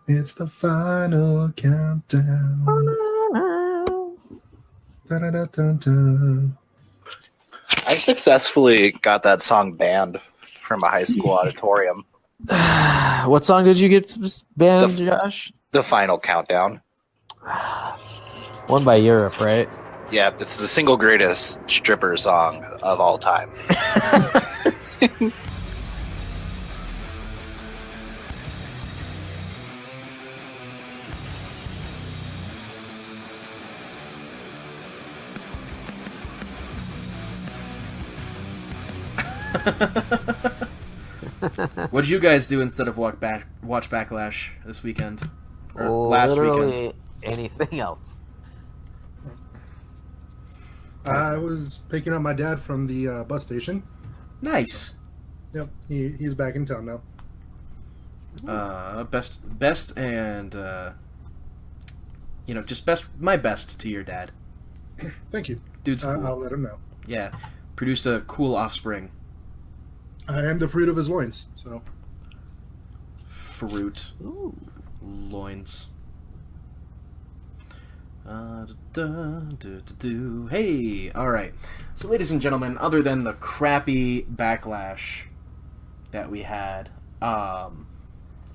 It's the final countdown. Da-da-da-dun-dun. I successfully got that song banned from a high school auditorium. What song did you get banned, Josh? The final countdown. One by Europe, right? Yeah, it's the single greatest stripper song of all time. What did you guys do instead of watch Backlash this weekend? Or last weekend? Anything else. I was picking up my dad from the bus station. Nice. Yep, he's back in town now. Best and just my best to your dad. Thank you. Dude's cool. I'll let him know. Yeah, produced a cool offspring. I am the fruit of his loins, so. Fruit. Ooh. Loins. Hey, all right. So, ladies and gentlemen, other than the crappy Backlash that we had,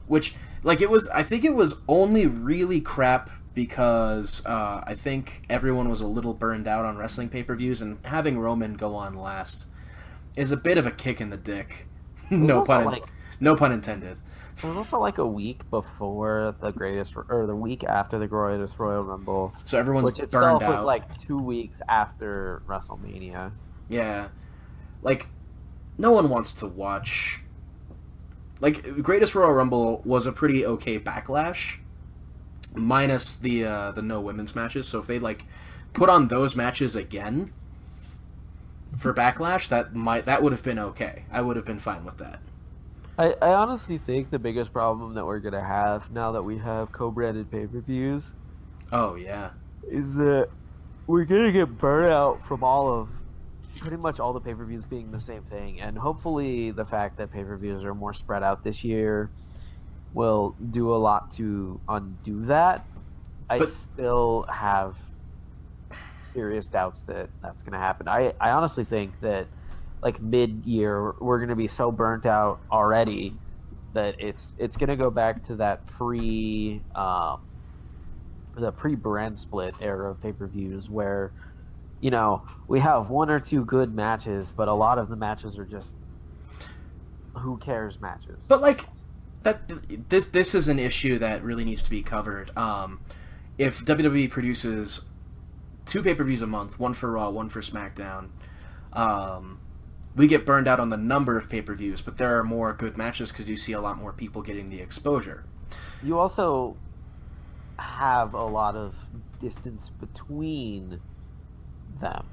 which, I think it was only really crap because I think everyone was a little burned out on wrestling pay-per-views, and having Roman go on last is a bit of a kick in the dick. No pun intended. It was also like a week before the the week after the greatest Royal Rumble. So everyone's burned out. Which itself was like 2 weeks after WrestleMania. Yeah. No one wants to watch. Greatest Royal Rumble was a pretty okay Backlash, minus the no women's matches. So if they put on those matches again for Backlash, that would have been okay. I would have been fine with that. I honestly think the biggest problem that we're gonna have now that we have co-branded pay-per-views, oh yeah, is that we're gonna get burnt out from pretty much all the pay-per-views being the same thing, and hopefully the fact that pay-per-views are more spread out this year will do a lot to undo that. I still have serious doubts that that's gonna happen. I honestly think that mid-year we're going to be so burnt out already that it's going to go back to that the pre-brand split era of pay-per-views where we have one or two good matches, but a lot of the matches are just who cares matches. But this is an issue that really needs to be covered. If WWE produces 2 pay-per-views a month, one for Raw, one for SmackDown, we get burned out on the number of pay-per-views, but there are more good matches because you see a lot more people getting the exposure. You also have a lot of distance between them.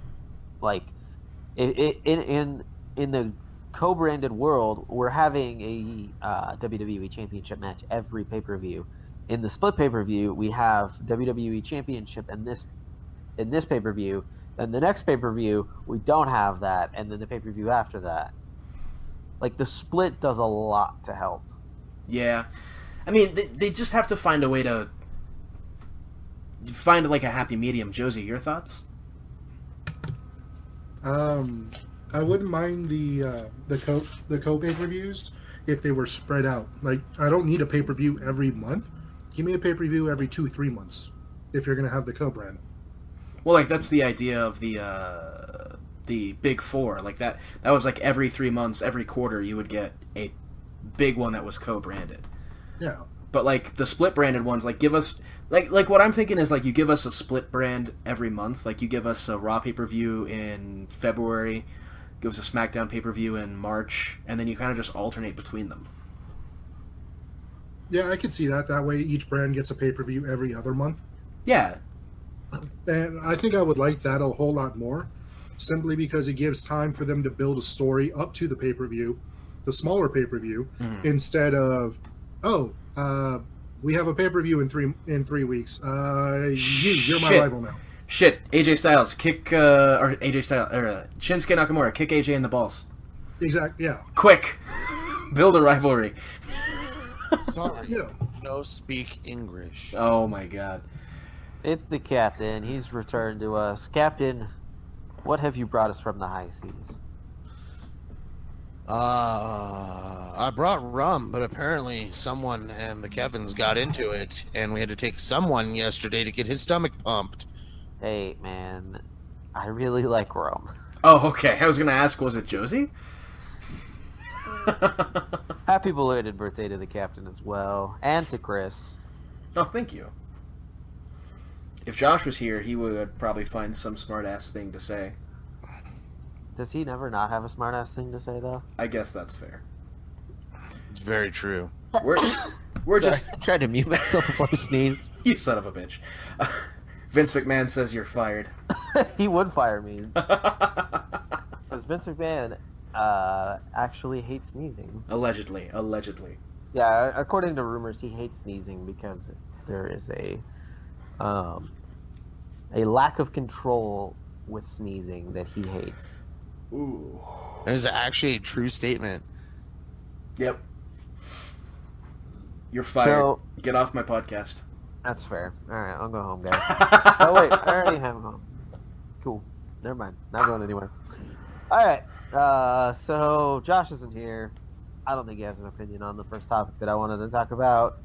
In the co-branded world, we're having a WWE Championship match every pay-per-view. In the split pay-per-view, we have WWE Championship in this pay-per-view. Then the next pay-per-view, we don't have that, and then the pay-per-view after that. The split does a lot to help. Yeah. I mean, they just have to find a way to find a happy medium. Josie, your thoughts? I wouldn't mind the co pay-per-views if they were spread out. I don't need a pay-per-view every month. Give me a pay-per-view every 2-3 months if you're going to have the co-brand. Well, that's the idea of the Big Four. That was every 3 months, every quarter, you would get a big one that was co-branded. Yeah. But the split branded ones, give us what I'm thinking is you give us a split brand every month. You give us a Raw pay-per-view in February, give us a SmackDown pay-per-view in March, and then you kind of just alternate between them. Yeah, I could see that. That way, each brand gets a pay-per-view every other month. Yeah. And I think I would like that a whole lot more, simply because it gives time for them to build a story up to the pay-per-view, the smaller pay-per-view, instead of, we have a pay-per-view in 3 weeks. You're my rival now. Shit, AJ Styles Shinsuke Nakamura kick AJ in the balls. Exactly. Yeah. Quick, build a rivalry. Sorry. no speak English. Oh my god. It's the captain. He's returned to us. Captain, what have you brought us from the high seas? I brought rum, but apparently someone and the Kevins got into it, and we had to take someone yesterday to get his stomach pumped. Hey, man, I really like rum. Oh, okay. I was gonna ask, was it Josie? Happy belated birthday to the captain as well, and to Chris. Oh, thank you. If Josh was here, he would probably find some smart-ass thing to say. Does he never not have a smart-ass thing to say, though? I guess that's fair. It's very true. We're just... I tried to mute myself before I sneezed. You son of a bitch. Vince McMahon says you're fired. He would fire me. Because Vince McMahon actually hates sneezing. Allegedly. Yeah, according to rumors, he hates sneezing because there is a lack of control with sneezing that he hates. Ooh. That is actually a true statement. Yep. You're fired. So- Get off my podcast. That's fair. Alright, I'll go home, guys. Oh, wait, I already have home. Cool. Never mind. Not going anywhere. Alright, so Josh isn't here. I don't think he has an opinion on the first topic that I wanted to talk about.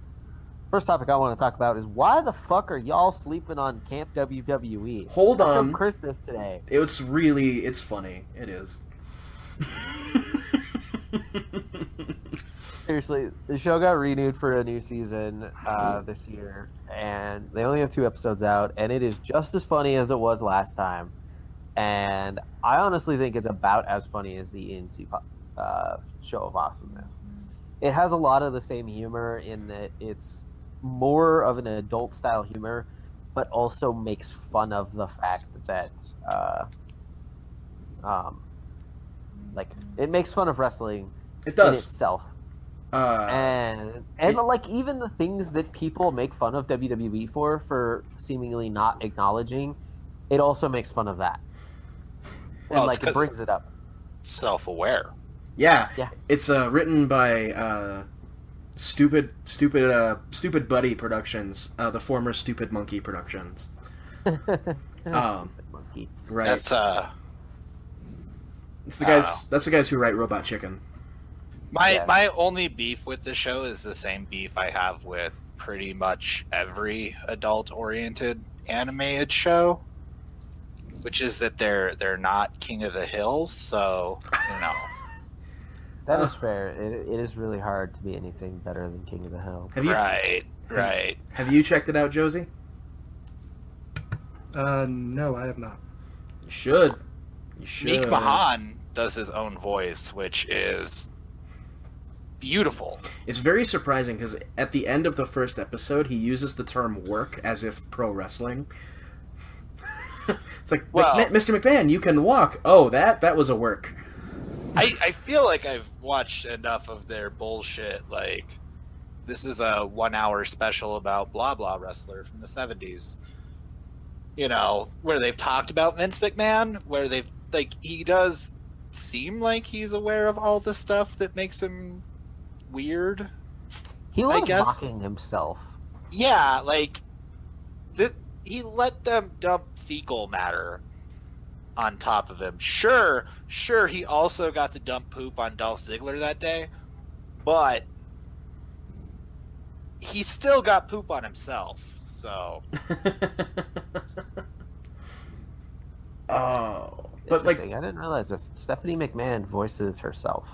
First topic I want to talk about is why the fuck are y'all sleeping on Camp WWE? Hold I on. showed Chris this today. It's funny. It is. Seriously, the show got renewed for a new season this year, and they only have 2 episodes out, and it is just as funny as it was last time. And I honestly think it's about as funny as the ENC Show of Awesomeness. It has a lot of the same humor in that it's more of an adult-style humor, but also makes fun of the fact that, it makes fun of wrestling It in does. itself. And like even the things that people make fun of WWE for seemingly not acknowledging, it also makes fun of that. Well, And it's it 'cause brings it up. Self-aware. Yeah. Yeah. It's written by Stupid Buddy Productions, the former Stupid Monkey Productions. Monkey. Right. That's It's the guys. That's the guys who write Robot Chicken. my only beef with the show is the same beef I have with pretty much every adult-oriented animated show, which is that they're not King of the Hill, so you know. That is fair. It is really hard to be anything better than King of the Hill. Have you Right. Have you checked it out, Josie? No, I have not. You should. You should. Meek Mahan does his own voice, which is beautiful. It's very surprising because at the end of the first episode, he uses the term "work" as if pro wrestling. It's like, Well- Mr. McMahon, you can walk. Oh, that was a work. I feel like I've watched enough of their bullshit. Like, this is a 1-hour special about blah blah wrestler from the 70s. You know, where they've talked about Vince McMahon, where they've he does seem like he's aware of all the stuff that makes him weird. He I loves guess- mocking himself. Yeah, like he let them dump fecal matter on top of him. Sure, he also got to dump poop on Dolph Ziggler that day, but he still got poop on himself. So Oh, but Interesting. I didn't realize this. Stephanie McMahon voices herself.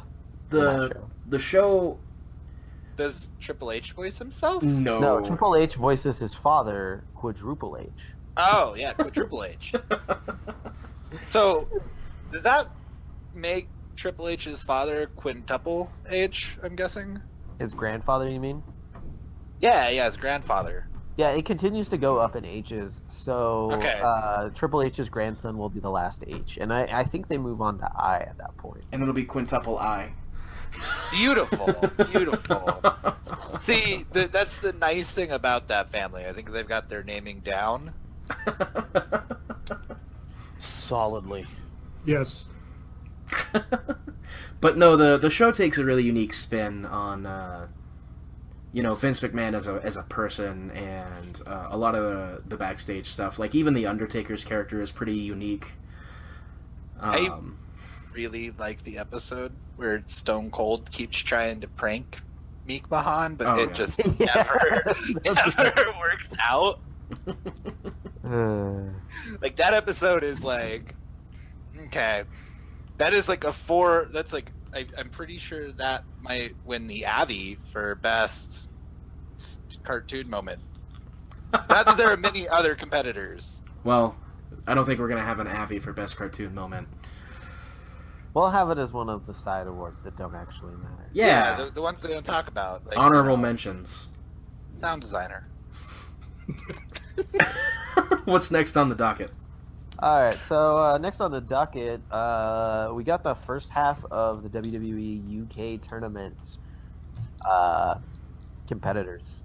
in that show. the show. does Triple H voice himself? No, Triple H voices his father, Quadruple H. Oh yeah, Triple H. So does that make Triple H's father Quintuple H? I'm guessing. His grandfather, you mean? Yeah, his grandfather. Yeah, it continues to go up in H's. So Okay. Triple H's grandson will be the last H. And I think they move on to I at that point. And it'll be Quintuple I. Beautiful. See, that's the nice thing about that family. I think they've got their naming down. Solidly. Yes. But no, the show takes a really unique spin on Vince McMahon as a person, and a lot of the backstage stuff. Like even the Undertaker's character is pretty unique. I really like the episode where Stone Cold keeps trying to prank Meek Mahan, but it just never works out. Like that episode is like, okay, that is like a 4. That's like I'm pretty sure that might win the Abby for best cartoon moment. Not that there are many other competitors. Well, I don't think we're gonna have an Abby for best cartoon moment. We'll have it as one of the side awards that don't actually matter. Yeah, the ones they don't talk about. Like, honorable mentions. Sound designer. What's next on the docket? All right, so next on the docket, we got the first half of the WWE UK tournament competitors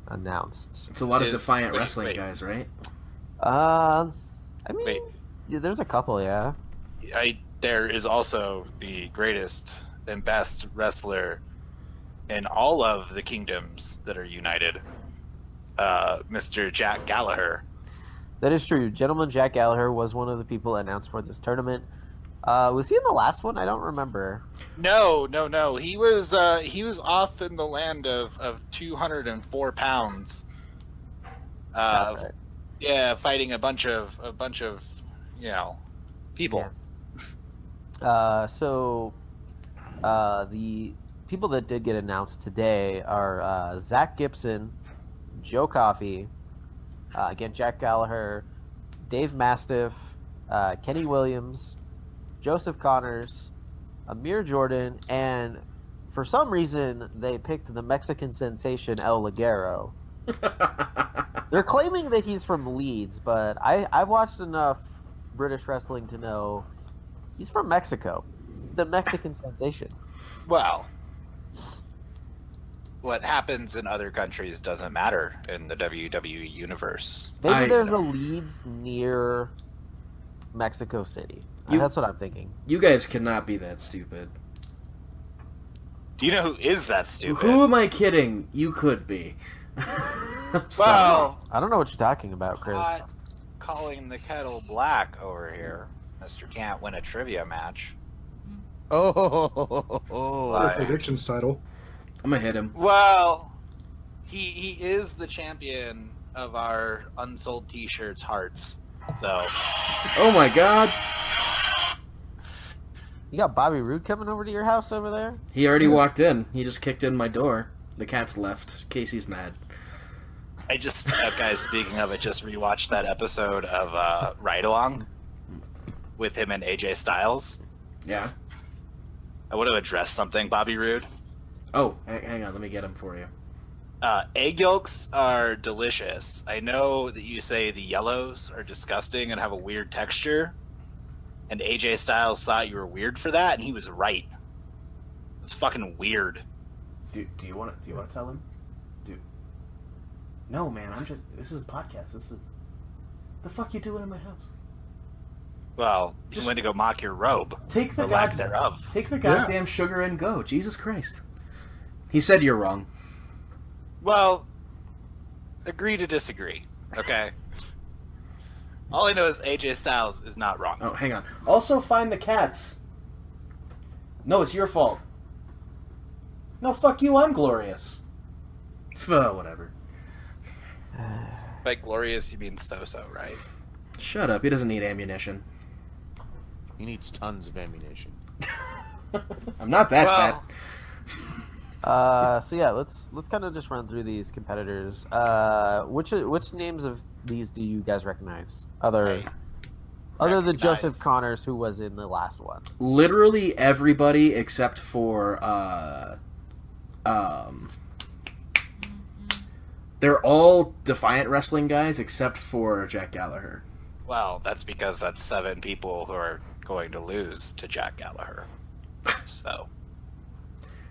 announced. It's a lot of Defiant Wrestling guys, right? I mean, yeah, there's a couple, yeah. There is also the greatest and best wrestler in all of the kingdoms that are united, Mr. Jack Gallagher. That is true. Gentleman Jack Gallagher was one of the people announced for this tournament. Was he in the last one? I don't remember. No. He was off in the land of 204 pounds. That's right. Yeah, fighting a bunch of people. So the people that did get announced today are Zach Gibson, Joe Coffey, again Jack Gallagher, Dave Mastiff, Kenny Williams, Joseph Connors, Amir Jordan, and for some reason they picked the Mexican sensation El Ligero. They're claiming that he's from Leeds, but I've watched enough British wrestling to know he's from Mexico. The Mexican sensation. Well, what happens in other countries doesn't matter in the WWE universe. Maybe there's a Leeds near Mexico City. That's what I'm thinking. You guys cannot be that stupid. Do you know who is that stupid? Who am I kidding? You could be. Well, I don't know what you're talking about, Chris. Calling the kettle black over here. Mr. Can't win a trivia match. Our predictions title. I'm gonna hit him. Well, he is the champion of our unsold T-shirts hearts. So. Oh my God! You got Bobby Roode coming over to your house over there? He already walked in. He just kicked in my door. The cat's left. Casey's mad. I just, guys, speaking of it, just rewatched that episode of Ride Along with him and AJ Styles. Yeah. I would have addressed something, Bobby Roode. Oh, hang on. Let me get him for you. Egg yolks are delicious. I know that you say the yellows are disgusting and have a weird texture, and AJ Styles thought you were weird for that, and he was right. It's fucking weird. Do you want to tell him? No, man. This is a podcast. This is the fuck you doing in my house? Well, you went to go mock your robe. Take the lack thereof. Take the goddamn sugar and go. Jesus Christ. He said you're wrong. Well, agree to disagree. Okay. All I know is AJ Styles is not wrong. Oh, hang on. Also, find the cats. No, it's your fault. No, fuck you. I'm glorious. Whatever. By glorious, you mean so-so, right? Shut up. He doesn't need ammunition. He needs tons of ammunition. I'm not that fat. So yeah, let's kind of just run through these competitors. Which names of these do you guys recognize? Other than Joseph Connors, who was in the last one. Literally everybody except for they're all Defiant Wrestling guys except for Jack Gallagher. Well, that's because that's 7 people who are going to lose to Jack Gallagher. So.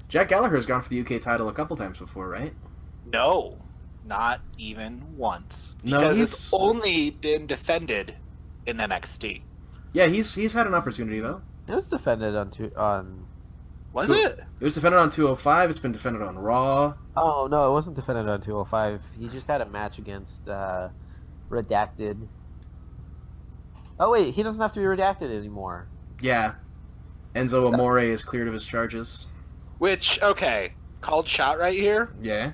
Jack Gallagher's gone for the UK title a couple times before, right? No, not even once. No, Because it's only been defended in NXT. Yeah, he's had an opportunity though. It was defended on Was it? It was defended on 205. It's been defended on Raw. Oh no, it wasn't defended on 205. He just had a match against Redacted. Oh wait, he doesn't have to be redacted anymore. Yeah. Enzo Amore is cleared of his charges. Which, okay, called shot right here. Yeah.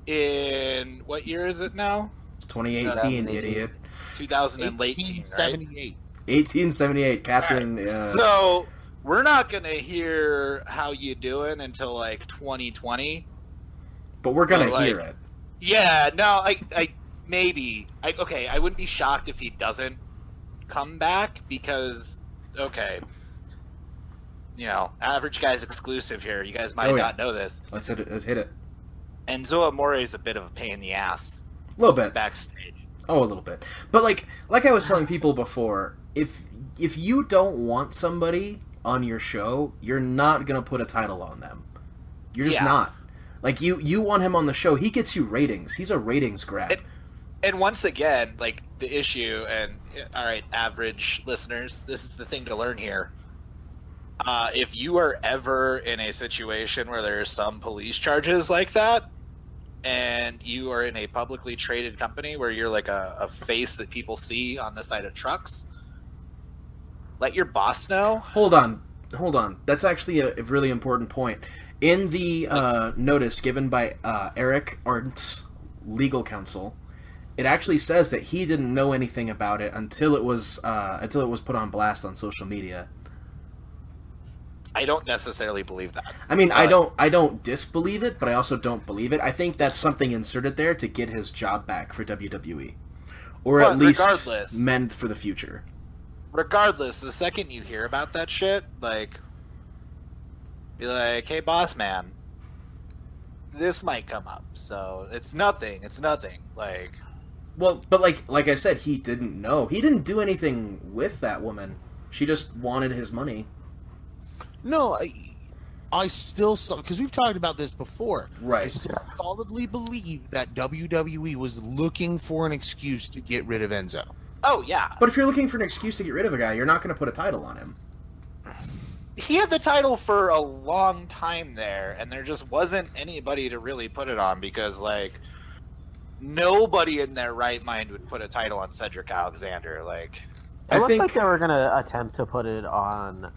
In what year is it now? It's 2018, idiot. 2018, right? 1878. 1878, Captain. So we're not gonna hear how you doing until like 2020. But we're gonna like, hear it. Yeah, no, I maybe. I wouldn't be shocked if he doesn't come back because, okay, you know, Average Guy's exclusive here. You guys might not know this. Let's hit it. Enzo Amore is a bit of a pain in the ass. A little bit. Backstage. Oh, a little bit. But like I was telling people before, if you don't want somebody on your show, you're not gonna put a title on them. You're just not. Like you want him on the show. He gets you ratings. He's a ratings grab. And once again, like the issue, and all right, average listeners, this is the thing to learn here. If you are ever in a situation where there's some police charges like that, and you are in a publicly traded company where you're like a face that people see on the side of trucks, let your boss know. Hold on. That's actually a really important point. In the notice given by Eric Arndt's legal counsel, it actually says that he didn't know anything about it until it was put on blast on social media. I don't necessarily believe that. I mean, I don't disbelieve it, but I also don't believe it. I think that's something inserted there to get his job back for WWE, or at least mend for the future. Regardless, the second you hear about that shit, like, be like, "Hey, boss man, this might come up." So it's nothing. Like, well, but like I said, he didn't know. He didn't do anything with that woman. She just wanted his money. No, I still, because we've talked about this before. Right. I still solidly believe that WWE was looking for an excuse to get rid of Enzo. oh yeah, But if you're looking for an excuse to get rid of a guy, you're not going to put a title on him. he had the title for a long time there, and there just wasn't anybody to really put it on because, like, nobody in their right mind would put a title on Cedric Alexander. Like, It looked like they were going to attempt to put it on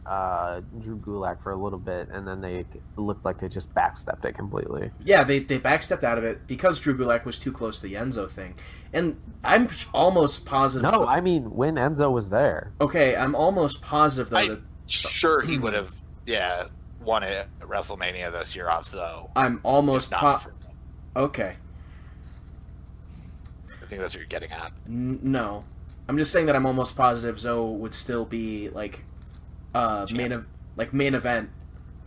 Drew Gulak for a little bit, and then it looked like they just backstepped it completely. Yeah, they backstepped out of it because Drew Gulak was too close to the Enzo thing. And I'm almost positive... No, I mean, when Enzo was there. Okay, I'm almost positive, though, that... Sure he would have, won it at WrestleMania this year off, so... I'm almost Okay. I think that's what you're getting at. No. I'm just saying that I'm almost positive Zoe would still be, like, main event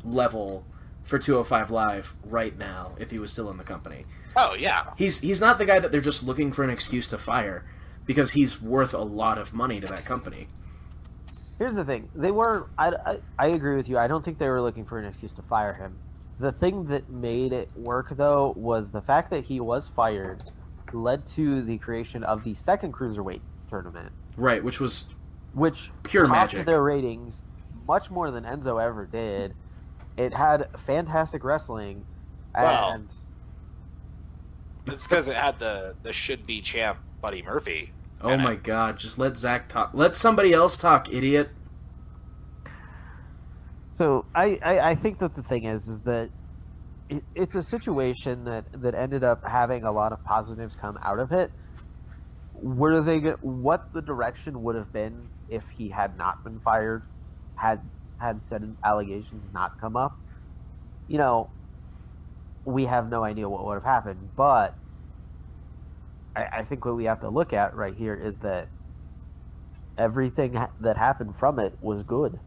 level for 205 Live right now if he was still in the company. Oh, yeah. He's not the guy that they're just looking for an excuse to fire, because he's worth a lot of money to that company. Here's the thing. They were... I agree with you. I don't think they were looking for an excuse to fire him. The thing that made it work, though, was the fact that he was fired led to the creation of the second Cruiserweight tournament. Right, which topped pure magic. Their ratings much more than Enzo ever did. It had fantastic wrestling, and it's because it had the should-be champ Buddy Murphy. Oh my God! Just let Zach talk. Let somebody else talk, idiot. So I think that the thing is that it's a situation that ended up having a lot of positives come out of it. What the direction would have been if he had not been fired, had said allegations not come up, we have no idea what would have happened. But I think what we have to look at right here is that everything that happened from it was good.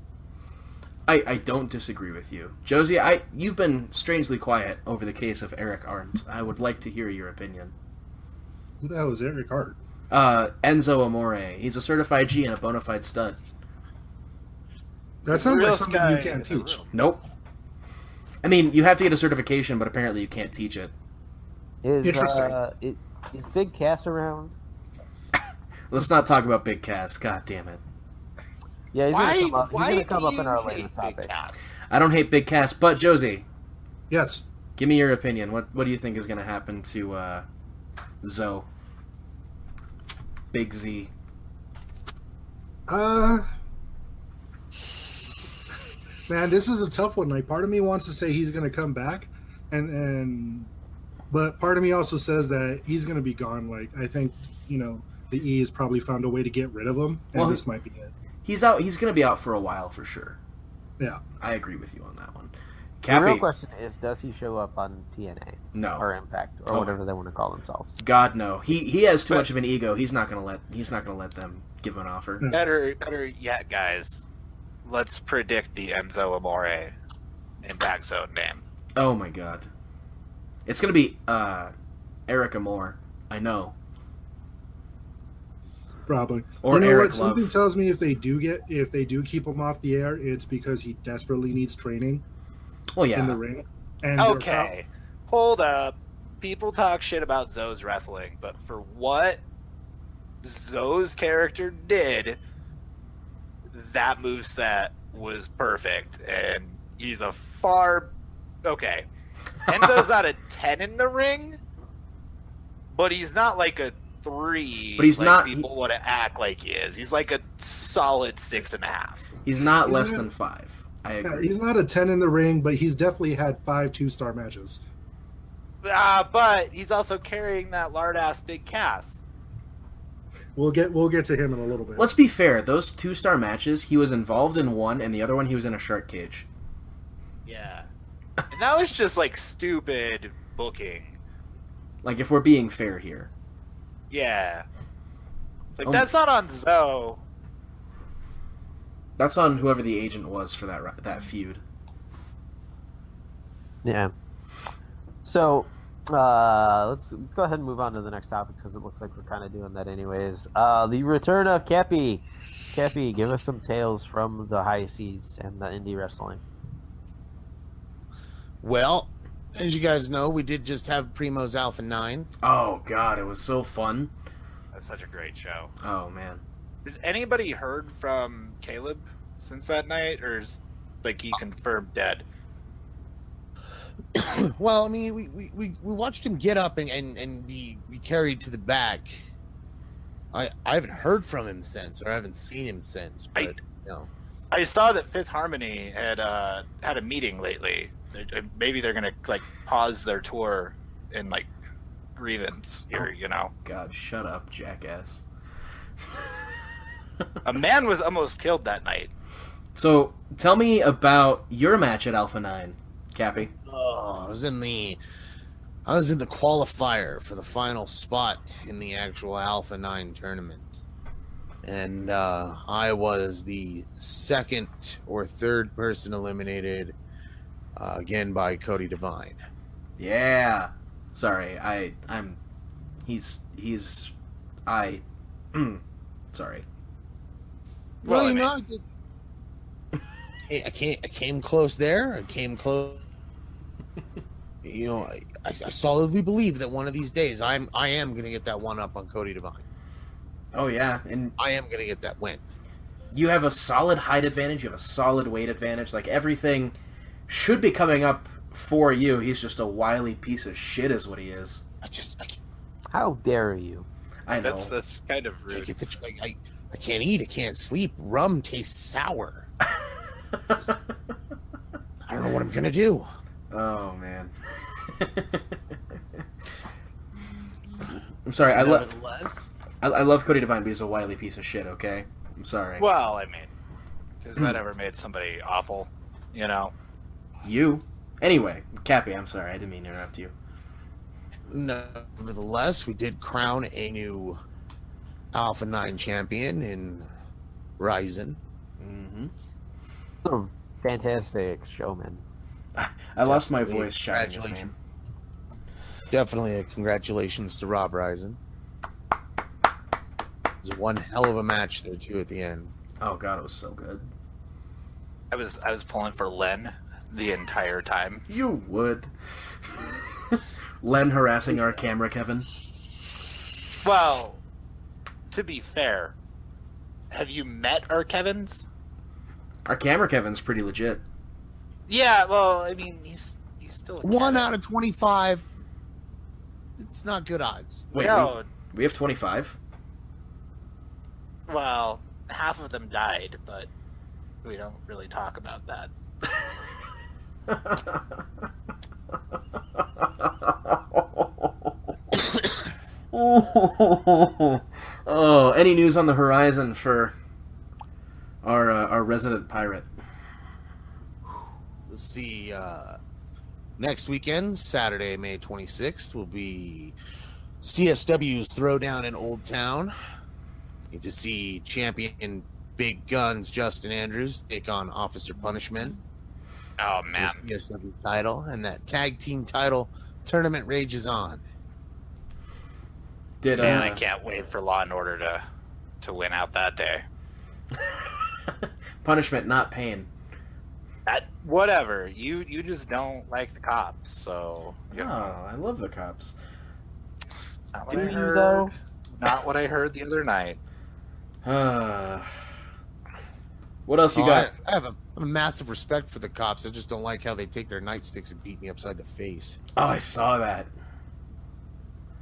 I don't disagree with you. Josie, you've been strangely quiet over the case of Eric Arndt. I would like to hear your opinion. Who the hell is Eric Arndt? Enzo Amore. He's a certified G and a bona fide stud. That sounds like something you can't teach. Nope. I mean, you have to get a certification, but apparently you can't teach it. Interesting. Is Big Cass around? Let's not talk about Big Cass. God damn it. Yeah, he's Why? gonna come up. He's Why gonna do come up in you our later hate Big topic. Cass? I don't hate Big Cass, but Josie, Yes. give me your opinion. What do you think is going to happen to Zoe? Big Z. Man, this is a tough one. Like, part of me wants to say he's going to come back, but part of me also says that he's going to be gone. Like, I think, the E has probably found a way to get rid of him, and Well, this might be it. He's out. He's going to be out for a while for sure. Yeah. I agree with you on that one. The real Cappy, question is, does he show up on TNA no. or Impact or Oh. whatever they want to call themselves? God no. He has too much of an ego. He's not gonna let them give him an offer. Yeah. Better yet, guys. Let's predict the Enzo Amore Impact Zone name. Oh my god. It's gonna be Erica Moore. I know. Probably. Or you know Eric what? Something Love. tells me if they do keep him off the air, it's because he desperately needs training Well, in the yeah. ring. And Okay, hold up. People talk shit about Zoe's wrestling, but for what Zoe's character did, that moveset was perfect, and he's a far... Okay, Enzo's not a 10 in the ring, but he's not like a 3. But he's like not- People want to act like he is. He's like a solid 6.5. He's not He's less not- than 5. I Yeah, agree. he's not a 10 in the ring, but he's definitely had 5 2-star matches. But he's also carrying that lard-ass Big Cass. We'll get to him in a little bit. Let's be fair. Those 2-star matches, he was involved in one, and the other one he was in a shark cage. Yeah. And that was just like stupid booking. Like, if we're being fair here. Yeah. Like, Oh. that's not on Zoe. That's on whoever the agent was for that feud. Yeah. So, let's go ahead and move on to the next topic because it looks like we're kind of doing that anyways. The return of Cappy. Cappy, give us some tales from the high seas and the indie wrestling. Well, as you guys know, we did just have Primo's Alpha 9. Oh god, it was so fun. That's such a great show. Oh man. Has anybody heard from Caleb since that night, or is like he confirmed dead? Well, I mean, we watched him get up and be carried to the back. I haven't heard from him since, or I haven't seen him since. But I saw that Fifth Harmony had had a meeting lately. Maybe they're gonna like pause their tour in like grievance here. God, shut up, jackass. A man was almost killed that night. So, tell me about your match at Alpha 9, Cappy. Oh, I was in the qualifier for the final spot in the actual Alpha 9 tournament. And I was the second or third person eliminated, again by Cody Devine. Yeah. Sorry, sorry. Well, Well, I came close there. I came close. I solidly believe that one of these days I am going to get that one up on Cody Devine. Oh yeah, and I am going to get that win. you have a solid height advantage, you have a solid weight advantage, like everything should be coming up for you. He's just a wily piece of shit is what he is. I How dare you? I know. That's kind of can't rude. get I can't eat. I can't sleep. Rum tastes sour. I don't know what I'm going to do. Oh man. I'm sorry. I love Cody Devine, but he's a wily piece of shit. Okay, I'm sorry. Well, I mean, has that ever made somebody awful? You. Anyway, Cappy, I'm sorry. I didn't mean to interrupt you. Nevertheless, we did crown a new Alpha 9 champion in Ryzen. Mm-hmm. A fantastic showman. I lost my Definitely voice shouting his congratulations. name. Definitely a congratulations to Rob Ryzen. It was one hell of a match there too at the end. Oh god, it was so good. I was pulling for Len the entire time. You would. Len harassing our camera, Kevin. Well, to be fair, have you met our Kevins? Our camera Kevin's pretty legit. Yeah, well, I mean, he's still a 1 kid. out of 25. It's not good odds. Wait, No, we have 25? well, half of them died, but we don't really talk about that. Oh, any news on the horizon for our resident pirate? Let's see. Next weekend, Saturday, May 26th, will be CSW's Throwdown in Old Town. Get to see champion Big Guns Justin Andrews take on Officer Punishment. Oh man, The CSW title, and that tag team title tournament rages on. Did man, I can't wait for Law and Order to win out that day. Punishment, not pain. Whatever. You just don't like the cops, so Oh, I love the cops. not Do what I you, heard. though? Not what I heard the other night. What else you got? I have a massive respect for the cops. I just don't like how they take their nightsticks and beat me upside the face. Oh, I saw that.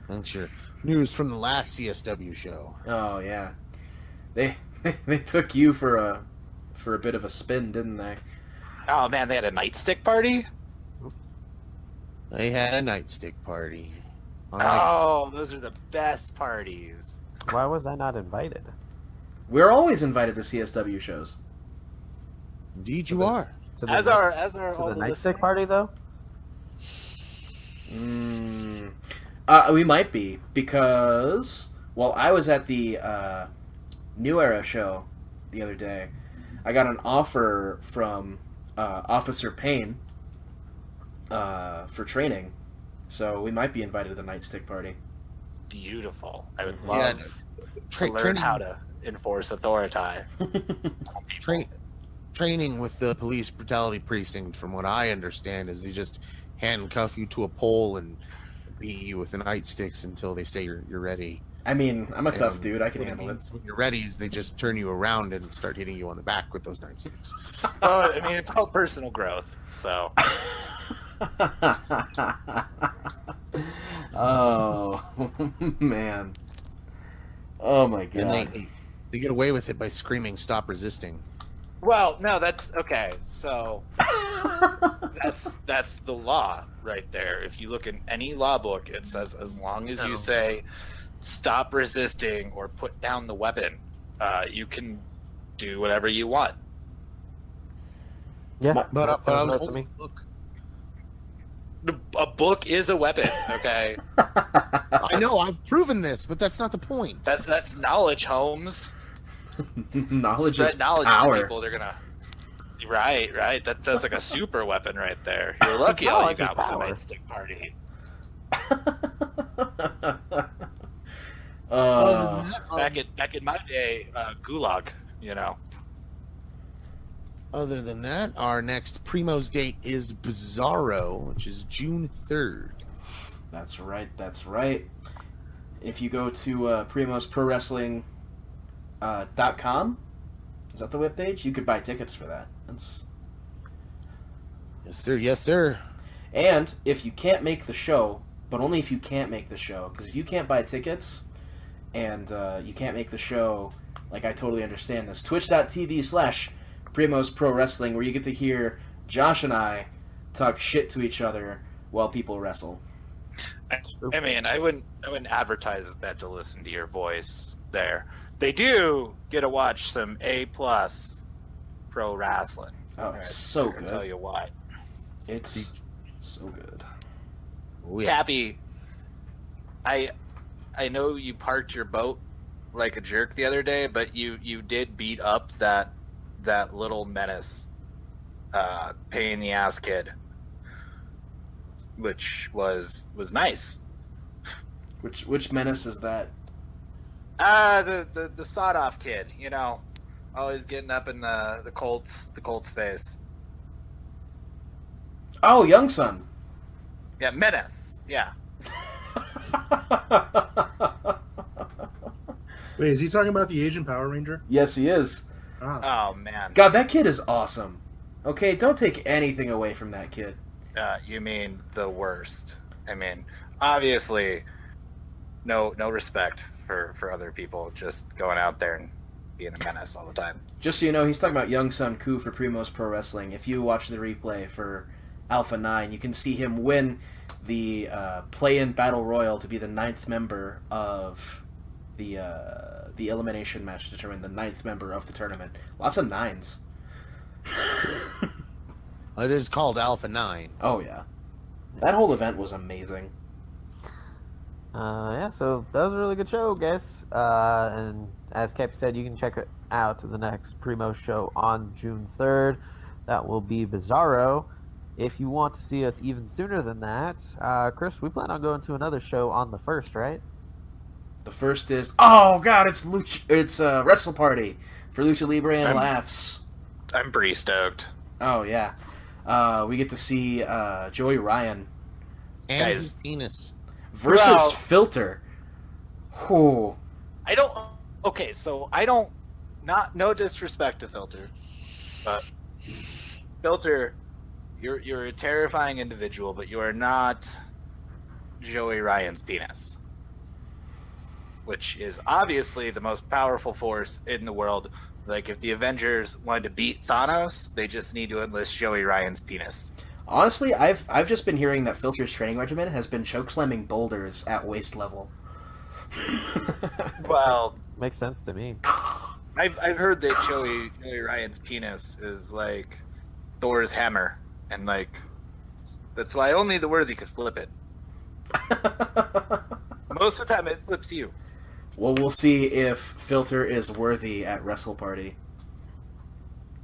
That's your news from the last CSW show. Oh yeah, they took you for a bit of a spin, didn't they? Oh man, they had a nightstick party. They had a nightstick party. Oh, those are the best parties. Why was I not invited? We're always invited to CSW shows. Indeed, you are. To As night- our to all the the nightstick listeners. party though. We might be, because I was at the New Era show the other day, I got an offer from Officer Payne for training, so we might be invited to the nightstick party. Beautiful. I would Yeah, love to learn how to enforce authority. Training with the police brutality precinct, from what I understand, is they just handcuff you to a pole and beat you with the nightsticks until they say you're ready. I mean, I'm a tough And dude. I can what handle it. means when you're ready is they just turn you around and start hitting you on the back with those nightsticks. Well, I mean, it's called personal growth. So Oh man! Oh my god! And they get away with it by screaming, "Stop resisting!" well, no, that's okay. So that's the law right there. If you look in any law book, it says as long as you say stop resisting or put down the weapon, you can do whatever you want. Yeah, But that I sounds was right to me. look. A book is a weapon. Okay, I know I've proven this, but that's not the point. that's knowledge, Holmes. Knowledge Spread is knowledge to power. people. They're gonna. Right. That's like a super weapon right there. You're lucky all you Knowledge is got was a power. nightstick party. Other than that, Back in my day, gulag. You know. Other than that, our next Primo's date is Bizarro, which is June 3rd. That's right. That's right. If you go to primosprowrestling.com, is that the webpage? You could buy tickets for that. That's... Yes, sir. Yes, sir. And if you can't make the show, but only if you can't make the show, because if you can't buy tickets and you can't make the show, like, I totally understand this. Twitch.tv/Primos Pro Wrestling, where you get to hear Josh and I talk shit to each other while people wrestle. I mean, I wouldn't advertise that to listen to your voice there. They do get to watch some A+ pro wrestling. Oh, All it's right, so I'll tell good. you why. It's so good. Oh, yeah. Cappy, I know you parked your boat like a jerk the other day, but you did beat up that little menace, pain in the ass kid, which was nice. Which menace is that? The sawed off kid, you know, always getting up in the Colts face. Oh, Young Son. Yeah, menace. Yeah. Wait, is he talking about the Asian Power Ranger? Yes, he is. Oh man. God, that kid is awesome. Okay, don't take anything away from that kid. You mean the worst? I mean, obviously, no respect for other people, just going out there and being a menace all the time. Just so you know, he's talking about Young Sun Koo for Primo's Pro Wrestling. If you watch the replay for Alpha 9, you can see him win the play-in Battle Royal to be the 9th member of the elimination match to determine the 9th member of the tournament. Lots of 9s. It is called Alpha 9. Oh, yeah. That whole event was amazing. Yeah, so that was a really good show, guys. And as Cap said, you can check it out the next Primo show on June 3rd. That will be Bizarro. If you want to see us even sooner than that, Chris, we plan on going to another show on the 1st, right? The first is... Oh, God, it's Wrestle Party for Lucha Libre and Laughs. I'm pretty stoked. Oh, yeah. We get to see Joey Ryan And Guys. his penis. versus Well- Filter. Whew. I don't. Okay, so I don't. No disrespect to Filter, but Filter, you're a terrifying individual, but you are not Joey Ryan's penis, which is obviously the most powerful force in the world. Like, if the Avengers wanted to beat Thanos, they just need to enlist Joey Ryan's penis. Honestly, I've just been hearing that Filter's training regimen has been chokeslamming boulders at waist level. Well, Makes sense to me. I've heard that Joey Ryan's penis is like Thor's hammer, and like that's why only the worthy could flip it. Most of the time, it flips you. Well, we'll see if Filter is worthy at Wrestle Party.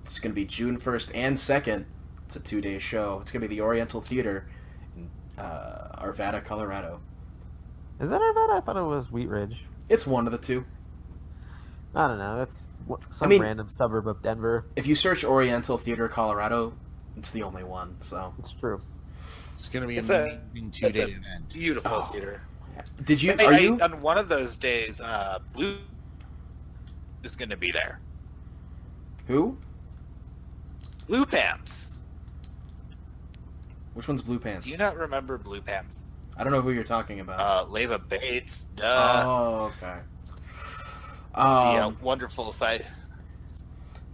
It's going to be June 1st and 2nd. It's a 2-day show. It's going to be the Oriental Theater in Arvada, Colorado. Is that Arvada? I thought it was Wheat Ridge. It's one of the two. I don't know. It's some mean- random suburb of Denver. If you search Oriental Theater, Colorado, it's the only one, so... It's true. It's going to be It's a a- amazing it's 2-day a event. Beautiful Oh. theater. Did you... Hey, Are you... on one of those days, Blue is going to be there. Who? Blue Pants. Which one's Blue Pants? Do you not remember Blue Pants? I don't know who you're talking about. Leva Bates. Oh, okay. The wonderful site.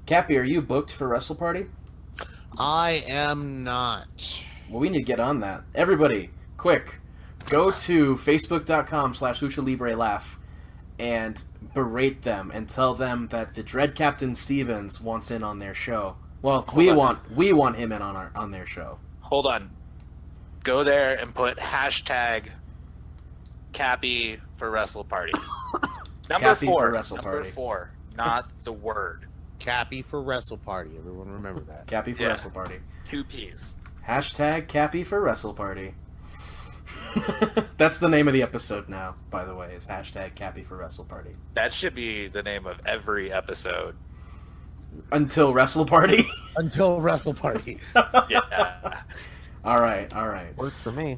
Cappy, are you booked for Wrestle Party? I am not. Well, we need to get on that. Everybody, quick, go to facebook.com/LuchaLibreLaugh and berate them and tell them that the Dread Captain Stevens wants in on their show. Well, we want him in on their show. Hold on. Go there and put hashtag Cappy for Wrestle Party. Number Cappy for 4. Wrestle Number Party. 4. Not the word. Cappy for Wrestle Party. Everyone remember that. Cappy for Yeah. Wrestle Party. 2 P's. Hashtag Cappy for Wrestle Party. That's the name of the episode now, by the way, is hashtag Cappy for Wrestle Party. That should be the name of every episode. Until Wrestle Party. Until Wrestle Party. Yeah. All right. Works for me.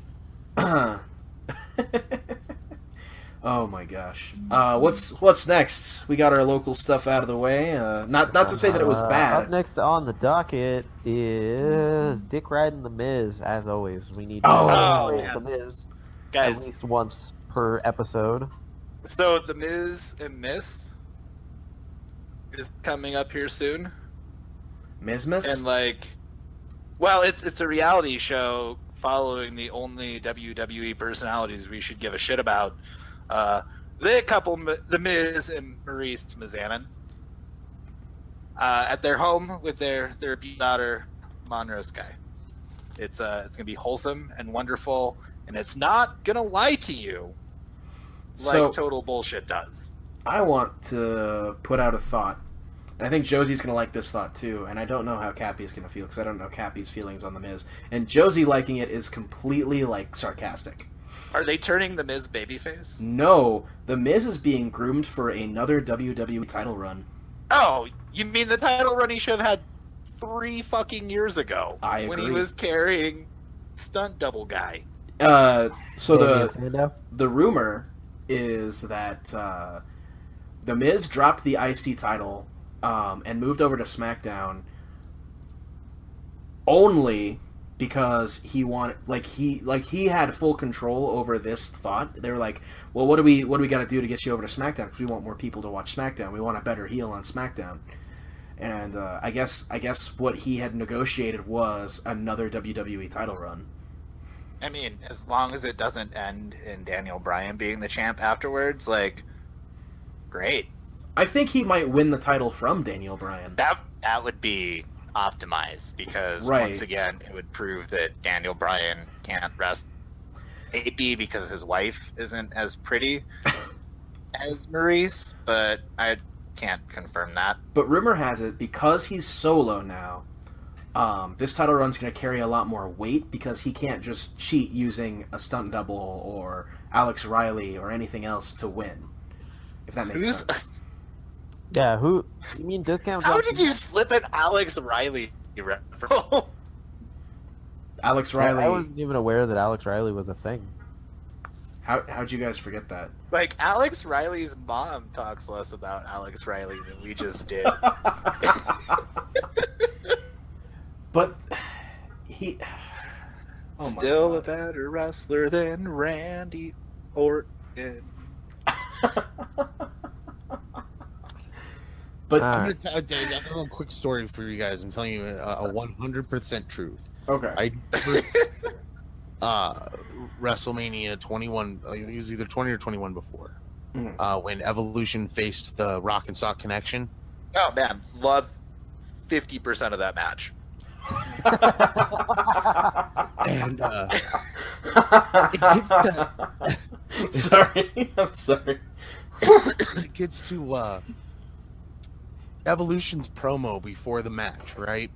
Oh my gosh. What's next? We got our local stuff out of the way. Not to say that it was Up bad. next on the docket is Dick riding the Miz. As always, we need to Oh, praise man. the Miz at Guys, least once per episode. so The Miz and Miss is coming up here soon. Mismas? And like, well, it's a reality show following the only WWE personalities we should give a shit about. The couple, The Miz and Maurice Mizanin, at their home with their daughter Monroe Sky. It's gonna be wholesome and wonderful, and it's not gonna lie to you like So- total bullshit does. I want to put out a thought. And I think Josie's going to like this thought too, and I don't know how Cappy's going to feel, because I don't know Cappy's feelings on The Miz. And Josie liking it is completely, sarcastic. Are they turning The Miz babyface? No, The Miz is being groomed for another WWE title run. Oh, you mean the title run he should have had 3 fucking years ago? I When he agree. was carrying Stunt Double Guy. So Damien Sandow? the rumor is that The Miz dropped the IC title and moved over to SmackDown only because he wanted, he had full control over this thought. They were like, well, what do we got to do to get you over to SmackDown? Because we want more people to watch SmackDown. We want a better heel on SmackDown. And I guess what he had negotiated was another WWE title run. I mean, as long as it doesn't end in Daniel Bryan being the champ afterwards, like, great. I think he might win the title from Daniel Bryan. That would be optimized, because once again, it would prove that Daniel Bryan can't wrestle. Maybe because his wife isn't as pretty as Maurice, but I can't confirm that. But rumor has it, because he's solo now, this title run's going to carry a lot more weight, because he can't just cheat using a stunt double or Alex Riley or anything else to win. If that makes sense. Yeah, who? You mean Discount? How did you slip an Alex Riley reference? Alex Riley. I wasn't even aware that Alex Riley was a thing. How'd you guys forget that? Like, Alex Riley's mom talks less about Alex Riley than we just did. But he... Oh my Still God. a better wrestler than Randy Orton. But I'm going to tell you a little quick story for you guys. I'm telling you a 100% truth. okay. WrestleMania 21, it was either 20 or 21 before, Mhm. when Evolution faced the Rock and Sock Connection. Oh, man. Love 50% of that match. And Sorry. I'm sorry. it gets to Evolution's promo before the match, right?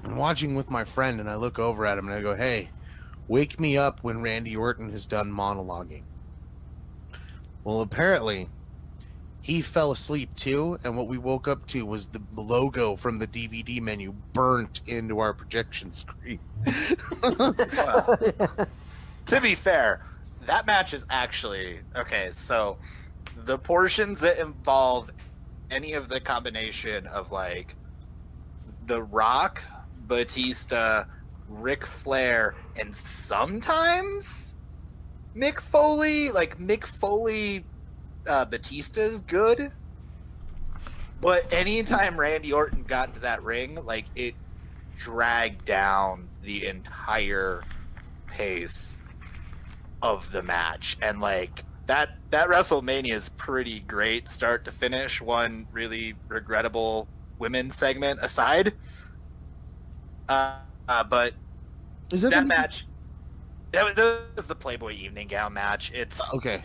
I'm watching with my friend, and I look over at him and I go, "Hey, wake me up when Randy Orton has done monologuing." Well, apparently, he fell asleep too, and what we woke up to was the logo from the DVD menu burnt into our projection screen. To be fair, that match is actually... Okay, so the portions that involve any of the combination of, like, The Rock, Batista, Ric Flair, and sometimes Mick Foley, Batista's good, but anytime Randy Orton got into that ring, like, it dragged down the entire pace of the match. And like that WrestleMania is pretty great start to finish, one really regrettable women's segment aside. But Is that that match, that was the Playboy evening gown match. Okay.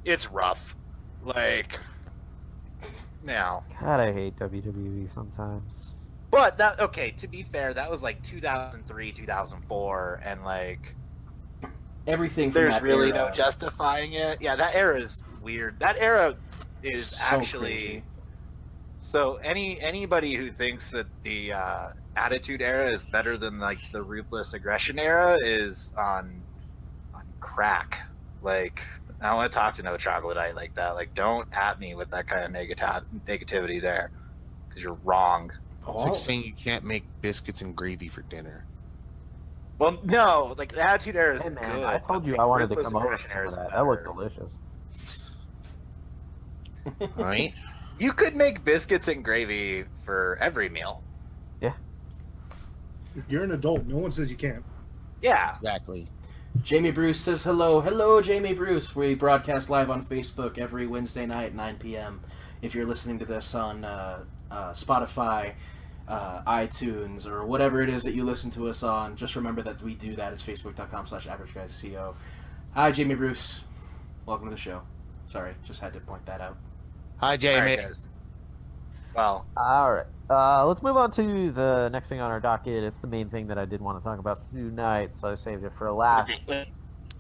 It's rough. Like, now. God, I hate WWE sometimes. But that, okay, to be fair, that was like 2003, 2004, and like, Everything from there's that really era. no justifying it. Yeah, that era is weird. That era is So actually cringy. so anybody who thinks that the Attitude Era is better than like the Ruthless Aggression Era is on crack. Like, I don't want to talk to no troglodyte like that. Like, don't at me with that kind of negativity there, because you're wrong. It's like saying you can't make biscuits and gravy for dinner. Well, no, like the Attitude Era is Hey man, good. I told but, you like, I wanted to Ruthless come over for Aggression some Era of is that. better. That looked delicious. All right. You could make biscuits and gravy for every meal. You're an adult. No one says you can't. Yeah. Exactly. Jamie Bruce says hello. Hello, Jamie Bruce. We broadcast live on Facebook every Wednesday night at 9 p.m. If you're listening to this on Spotify, iTunes, or whatever it is that you listen to us on, just remember that we do that. It's facebook.com/averageguysco. Hi, Jamie Bruce. Welcome to the show. Sorry, just had to point that out. Hi, Jamie. All right, guys. Well, All right. Let's move on to the next thing on our docket. It's the main thing that I did want to talk about tonight, so I saved it for last.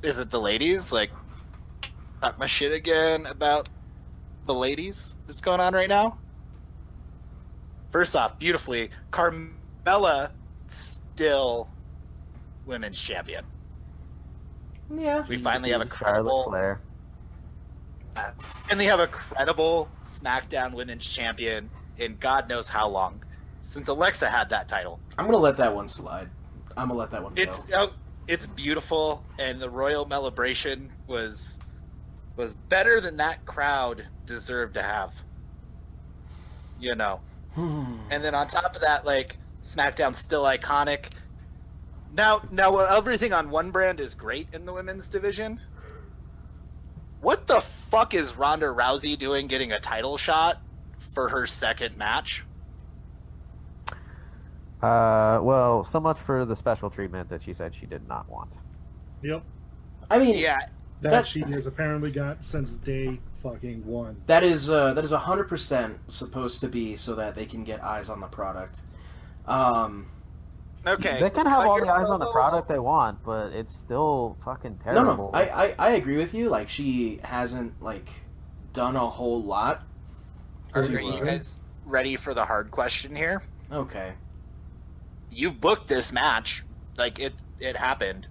is it the ladies? Like, talk my shit again about the ladies that's going on right now? First off, beautifully, Carmella still women's champion. Yeah. We finally have a Charlotte credible, Flair. and they have a credible SmackDown Women's Champion in God knows how long, since Alexa had that title. I'm gonna let that one slide. I'm gonna let that one go. It's beautiful, and the Royal Celebration was better than that crowd deserved to have. You know. And then on top of that, like, SmackDown's still iconic. Now everything on one brand is great in the women's division. What the fuck is Ronda Rousey doing getting a title shot for her second match? Well, so much for the special treatment that she said she did not want. Yep. I mean, Yeah, That she has apparently got since day fucking one. that is 100% supposed to be so that they can get eyes on the product. okay. They can have But all you're- the eyes on the product they want, but it's still fucking No, terrible. I agree with you. Like, she hasn't like done a whole lot. Are to, you guys ready for the hard question here? Okay. You've booked this match, like it happened.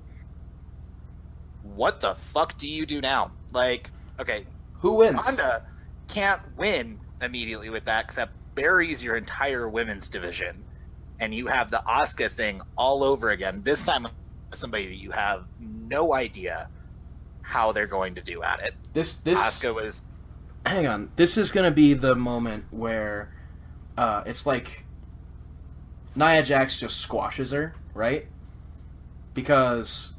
What the fuck do you do now? Like, okay, Who wins? Ronda can't win immediately with that, because that buries your entire women's division, and you have the Asuka thing all over again. This time, with somebody that you have no idea how they're going to do at it. This Asuka was hang on. This is gonna be the moment where it's like Nia Jax just squashes her, right? Because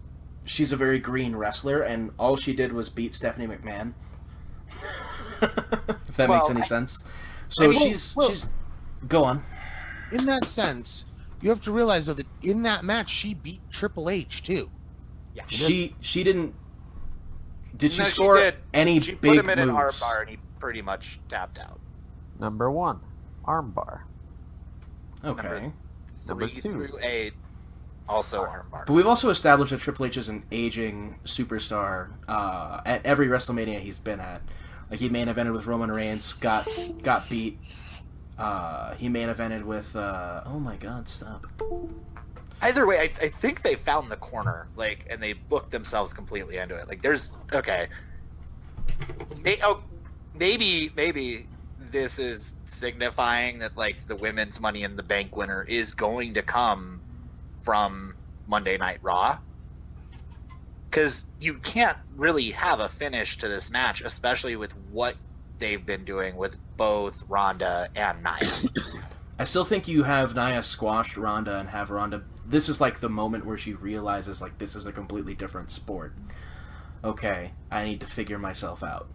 she's a very green wrestler, and all she did was beat Stephanie McMahon. If that makes any sense. So I mean, she's go on. In that sense, you have to realize though that in that match she beat Triple H too. She didn't. Did she No, score did. any She put big him in an moves? armbar, and he pretty much tapped out. Number 1, armbar. Okay. Number 3 2, through 8, also armbar. But we've also established that Triple H is an aging superstar at every WrestleMania he's been at. Like, he main evented with Roman Reigns, got beat. He main evented with oh my god, stop. Either way, I think they found the corner, like, and they booked themselves completely into it. Like, there's okay. Maybe this is signifying that, like, the women's Money in the Bank winner is going to come from Monday Night Raw, because you can't really have a finish to this match, especially with what they've been doing with both Ronda and Nia. I still think you have Nia squash Ronda and have Ronda. This is like the moment where she realizes, like, this is a completely different sport. Okay, I need to figure myself out.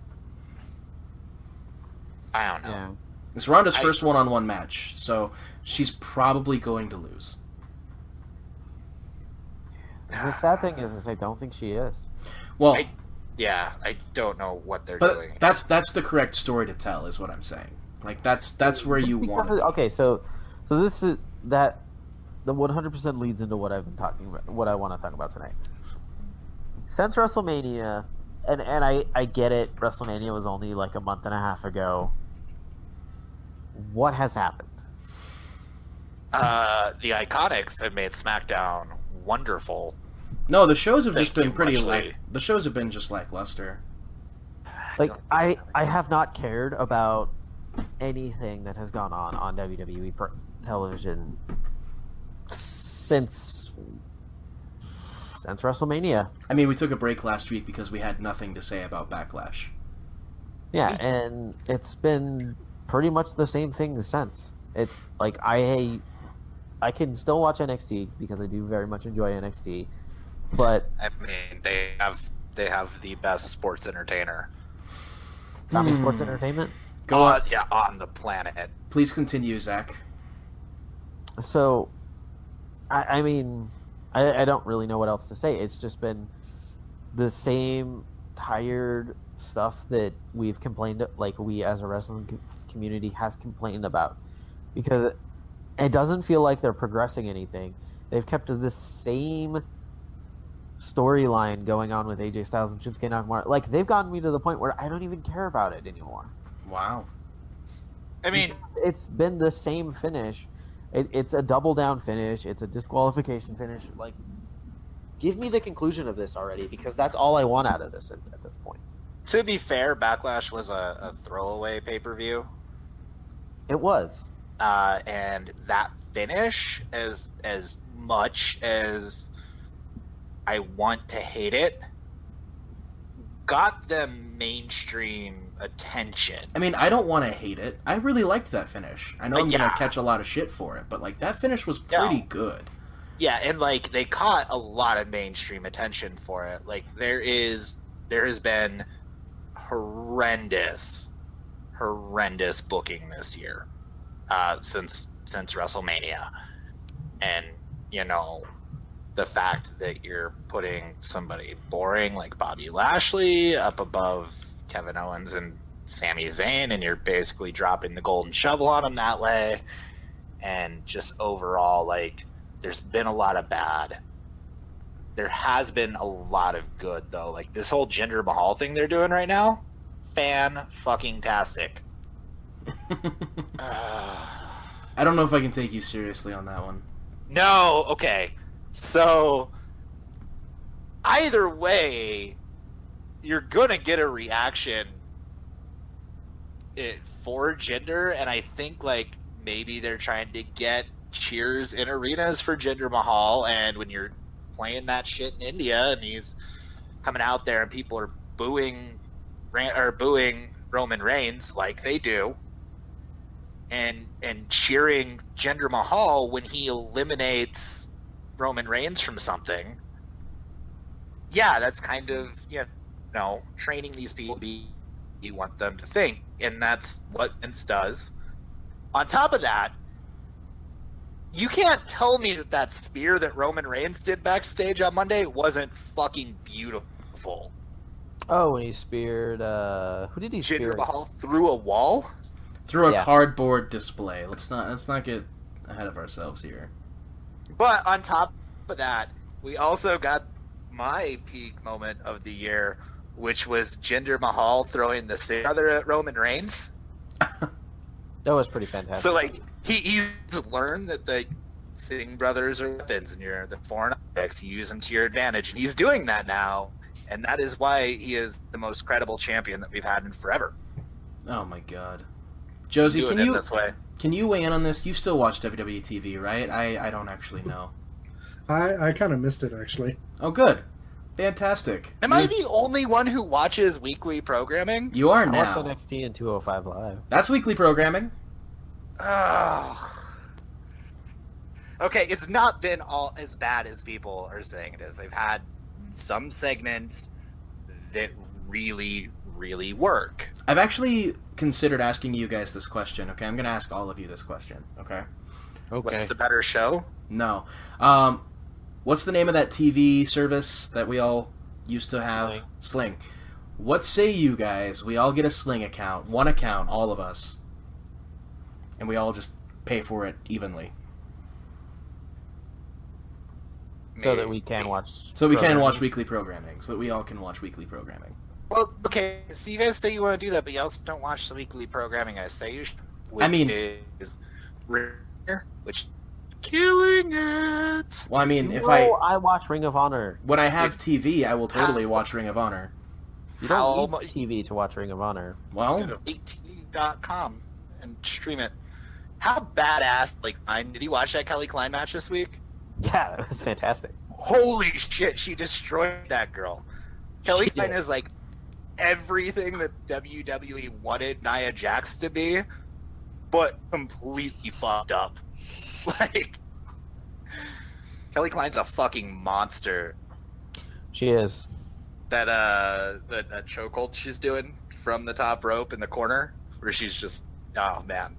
I don't know. yeah. It's Ronda's first one-on-one match, so she's probably going to lose. The sad thing is I don't think she is. Well, Yeah, I don't know what they're but doing. that's the correct story to tell, is what I'm saying. Like, that's where It's you because want. okay, so this is that the 100% leads into what I've been talking about, what I want to talk about tonight. Since WrestleMania, and I get it, WrestleMania was only like a month and a half ago. What has happened? The Iconics have made SmackDown wonderful. No, the shows have just Thank been you pretty muchly. the shows have been just lackluster. Like I have not cared about anything that has gone on WWE television since WrestleMania. I mean, we took a break last week because we had nothing to say about Backlash. Yeah, and it's been pretty much the same thing since. It like I can still watch NXT because I do very much enjoy NXT, but I mean, they have the best sports entertainer not the sports entertainment. Go on. on the planet. Please continue, Zach. So, I mean, I don't really know what else to say. It's just been the same tired stuff that we've complained, like we as a wrestling community has complained about, because it doesn't feel like they're progressing anything. They've kept this same storyline going on with AJ Styles and Shinsuke Nakamura. Like, they've gotten me to the point where I don't even care about it anymore. Wow. I mean, It's been the same finish. It's a double down finish. It's a disqualification finish. Like, give me the conclusion of this already, because that's all I want out of this at this point. To be fair, Backlash was a throwaway pay-per-view. It was. And that finish, as much as I want to hate it, got them mainstream attention. I mean, I don't want to hate it. I really liked that finish. I know I'm Yeah. gonna catch a lot of shit for it, but like that finish was pretty No. good. Yeah, and like they caught a lot of mainstream attention for it. Like there has been horrendous booking this year, since WrestleMania, and you know, the fact that you're putting somebody boring like Bobby Lashley up above Kevin Owens and Sami Zayn, and you're basically dropping the golden shovel on them that way, and just overall, like, there's been a lot of bad. There has been a lot of good, though. Like, this whole Jinder Mahal thing they're doing right now, fan-fucking-tastic. I don't know if I can take you seriously on that one. No, okay. So, either way, you're gonna get a reaction for Jinder, and I think, like, maybe they're trying to get cheers in arenas for Jinder Mahal, and when you're playing that shit in India and he's coming out there and people are booing Roman Reigns like they do, and cheering Jinder Mahal when he eliminates Roman Reigns from something, yeah, that's kind of, you know, training these people you want them to think, and that's what Vince does. On top of that, you can't tell me that spear that Roman Reigns did backstage on Monday wasn't fucking beautiful. Oh, when he speared, who did he spear? Jinder Mahal through a wall? Through a Yeah. cardboard display. Let's not get ahead of ourselves here. But on top of that, we also got my peak moment of the year, which was Jinder Mahal throwing the Singh brother at Roman Reigns. That was pretty fantastic. So, like, he's learned that the Singh brothers are weapons and you're the foreign objects. You use them to your advantage. And he's doing that now. And that is why he is the most credible champion that we've had in forever. Oh my god. Josie, Doing can it you this way. can you weigh in on this? You still watch WWE TV, right? I don't actually know. I kind of missed it, actually. Oh, good. Fantastic. Am I the only one who watches weekly programming? You are I watched now. NXT and 205 Live. That's weekly programming. Oh. Okay, it's not been all as bad as people are saying it is. They've had some segments that really, really work. I've actually considered asking you guys this question, okay? I'm going to ask all of you this question, okay? Okay. What's the better show? No. What's the name of that TV service that we all used to have? Sling. What say you guys? We all get a Sling account, one account, all of us, and we all just pay for it evenly. So that we can watch. So we can programming. watch weekly programming, so that we all can watch weekly programming. Well, okay, so you guys say you want to do that, but you also don't watch the weekly programming I say you should. I mean- is which killing it. Well, I mean, if No, I watch Ring of Honor. when I have TV, I will totally watch Ring of Honor. You don't How need TV to watch Ring of Honor. Well, Go to 8tv.com and stream it. How badass, like, did you watch that Kelly Klein match this week? Yeah, it was fantastic. Holy shit, she destroyed that girl. Kelly She Klein did. is like everything that WWE wanted Nia Jax to be, but completely fucked up. Like, Kelly Klein's a fucking monster. She is. That chokehold she's doing from the top rope in the corner, where she's just, oh man,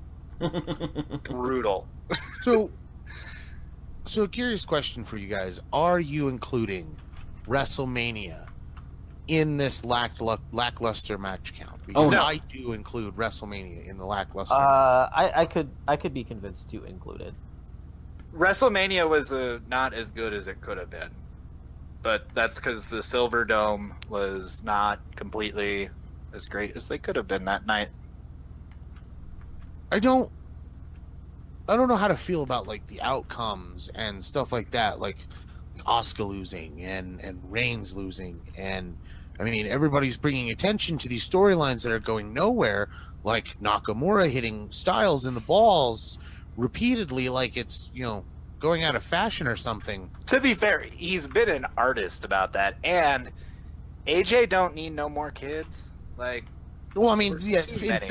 brutal. So curious question for you guys. Are you including WrestleMania in this lackluster match count? Because Oh, no. I do include WrestleMania in the lackluster. I could be convinced to include it. WrestleMania was not as good as it could have been, but that's because the Silver Dome was not completely as great as they could have been that night. I don't know how to feel about like the outcomes and stuff like that, like Asuka losing and Reigns losing and I mean, everybody's bringing attention to these storylines that are going nowhere, like Nakamura hitting Styles in the balls repeatedly, like it's, going out of fashion or something. To be fair, he's been an artist about that, and AJ don't need no more kids. Like, Well, I mean, yeah, too in many.